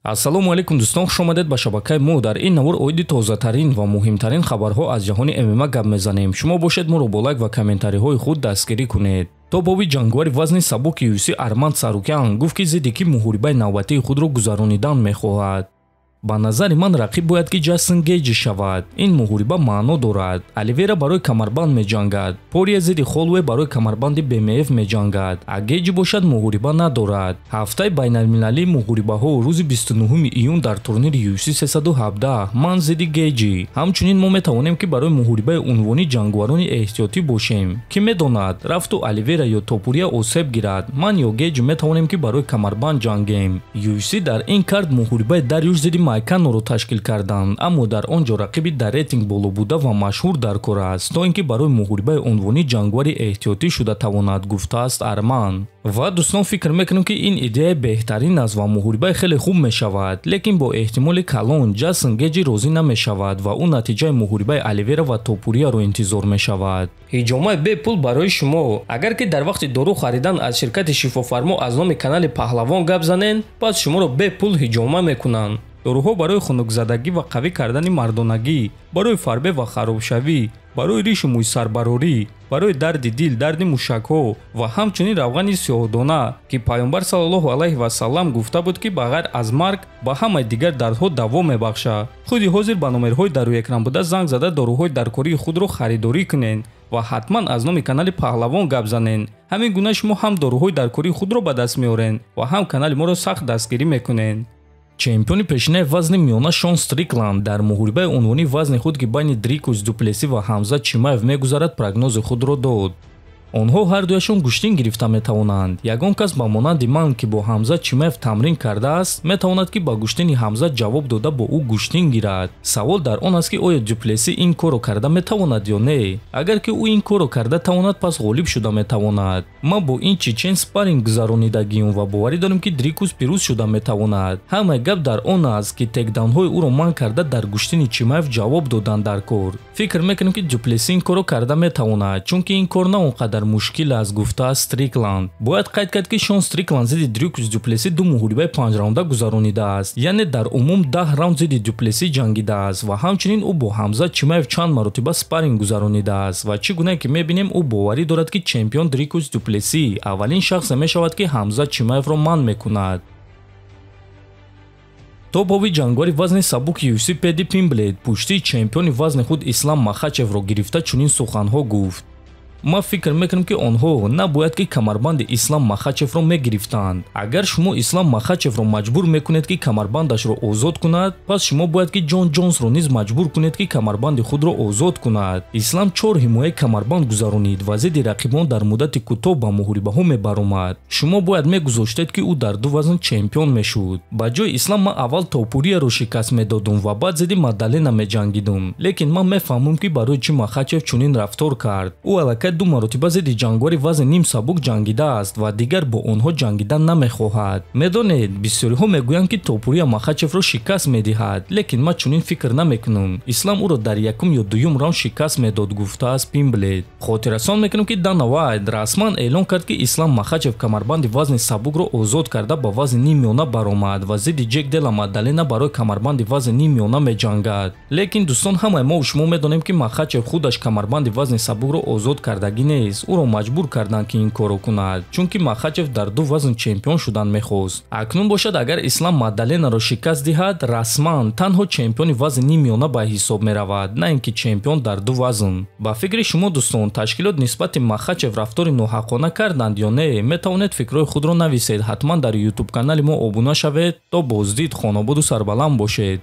ассалому алайкум дӯстон, хуш омадед ба шабакаи мо. дар ин навор оиди тозатарин ва муҳимтарин хабарҳо аз ҷаҳони ММА гап мезанем. шумо бошед моро бо лайк ва комментариҳои худ дастгирӣ кунед. тобоби ҷангвари вазни сабуки UFC Арман Сарукян гуфт ки зидди ки муҳорибаи навбатии худро гузаронидан мехоҳад. ба назари ман рақиб бояд ки Гейджи шавад. ин муҳориба маъно дорад. Оливера барои камарбанд меҷангад. Пория зидди Холлоуэй барои камарбанди БМФ меҷангад. а Гейджи бошад муҳориба надорад. ҳафтаи байналмилалии муҳорибаҳо рӯзи 29 июн дар турнири UFC 317 ман зидди Гейджи. ҳамчунин мо метавонем ки барои муҳорибаи унвони ҷангварони эҳтиётӣ бошем. ки медонад рафту Оливера ё Топурия осеб гирад, ман ё Гейджи метавонем ки барои камарбанд ҷангем. UFC дар ин кард муҳорибаи Дарюш зидди Майканоро ташкил карданд, аммо дар он ҷо рақиби дар рейтинг боло буда ва машҳур дар кор аст, то ин ки барои муҳорибаи унвони ҷангвари эҳтиётӣ шуда тавонад, гуфтааст Арман. ва дӯстон фикр мекунем ки ин идея беҳтарин аст ва муҳорибаи хеле хуб мешавад, лекин бо эҳтимоли калон Гейджи розӣ намешавад ва ӯ натиҷаи муҳорибаи Оливера ва Топурияро интизор мешавад. ҳиҷомаи бепул барои шумо. агар ки дар вақти дору харидан аз ширкати шифофармо аз номи канали Паҳлавон гап занен, пас шуморо бепул ҳиҷома мекунанд. доруҳо барои хунукзадагӣ ва қавӣ кардани мардонагӣ, барои фарбе ва харобшавӣ, барои ришу мӯйсарбарорӣ, барои дарди дил, дарди мушакҳо ва ҳамчунин равғани сиёҳдона, ки пайғамбар саллаллоҳу алайҳи васаллам гуфта буд ки ба ғайр аз марг ба ҳамаи дигар дардҳо даво мебахшад. худи ҳозир ба номерҳои дар рӯи экран буда занг зада доруҳои даркории худро харидорӣ кунед ва ҳатман аз номи канали Паҳлавон гап занен. ҳамин гуна шумо ҳам доруҳои даркории худро ба даст меорен ва ҳам канали моро сахт дастгирӣ мекунед. чемпиони пешинаи вазни миёна Шон Стрикланд дар муҳорибаи унвони вазни худ ки байни Дрикус Дуплеси ва Ҳамза Чимаев мегузарад прогнози худро дод. онҳо ҳардуяшон гуштин гирифта метавонанд. ягон кас ба монанди ман ки бо Ҳамза Чимаев тамрин кардааст, метавонад ки ба гуштини Ҳамза ҷавоб дода бо ӯ гуштин гирад. савол дар он аст ки оё Дуплеси ин корро карда метавонад ё не. агар ки ӯ ин корро карда тавонад, пас ғолиб шуда метавонад. ма бо ин чечен спарринг гузаронидагиём ва боварӣ дорем ки Дрикус пирӯз шуда метавонад. ҳамаи гап дар он аст ки текдаунҳои ӯро манъ карда дар гуштини Чимаев ҷавоб доданд дар кор. фикр мекунем ки Дуплеси ин корро карда метавонад, чунки ин кор на он қадар мушкил аст, гуфтааст Стрикланд. бояд қайд кард ки Шон Стрикланд зидди Дрикус Дуплеси ду муҳорибаи 5 раунда гузаронидааст, яъне дар умум 10 раунд зидди Дуплеси ҷангидааст ва ҳамчунин ӯ бо Ҳамза Чимаев чанд маротиба спарринг гузаронидааст ва чӣ гуна ки мебинем ӯ боварӣ дорад ки чемпион Дрикус Дуплеси аввалин шахсе мешавад ки Ҳамза Чимаевро манъ мекунад. тобоби ҷангвари вазни сабуки UFC Педи Пимблетт пуштии чемпиони вазни худ Ислам Махачевро гирифта чунин суханҳо гуфт. ма фикр мекунем ки онҳо набояд ки камарбанди Ислам Махачевро мегирифтанд. агар шумо Ислам Махачевро маҷбур мекунед ки камарбандашро озод кунад, пас шумо бояд ки Ҷон Ҷонсро низ маҷбур кунед ки камарбанди худро озод кунад. Ислам 4 ҳимояи камарбанд гузаронид ва зидди рақибон дар муддати кӯтоҳ ба муҳорибаҳо мебаромад. шумо бояд мегузоштед ки ӯ дар ду вазн чемпион мешуд. ба ҷои Ислам ман аввал Топурияро шикаст медодум ва баъд зидди Мадалена меҷангидум, лекин ман мефаҳмам ки барои чӣ Махачев чунин рафтор кард. ӯ аллакай ду маротиба зидди ҷангвари вазни ним сабук ҷангидааст ва дигар бо онҳо ҷангидан намехоҳад. медонед, бисёриҳо мегӯянд ки Топурия Махачевро шикаст медиҳад, лекин ман чунин фикр намекунам. Ислам ӯро дар якум ё дуюм раунд шикаст медод, гуфтааст Пимблетт. хотиррасон мекунем ки Дана Вайт расман эълон кард ки Ислам Махачев камарбанди вазни сабукро озод карда ба вазни нимёна баромад ва зидди Ҷек Дела Мадалена барои камарбанди вазни нимёна меҷангад. лекин дӯстон, ҳамаи мо шумо медонем ки Махачев худаш камарбанди вазни сабукро озод кардагӣ нест. ӯро маҷбур карданд ки ин корро кунад, чунки Махачев дар ду вазн чемпион шудан мехост. акнун бошад агар Ислам Мадаленаро шикаст диҳад, расман танҳо чемпиони вазни нимёна ба ҳисоб меравад, на ин ки чемпион дар ду вазн. ба фикри шумо дӯстон, ташкилот нисбати Махачев рафтори ноҳақона карданд ё не? метавонед фикрҳои худро нависед. ҳатман дар YouTube канали мо обуна шавед. то боздид, хонободу сарбаланд бошед.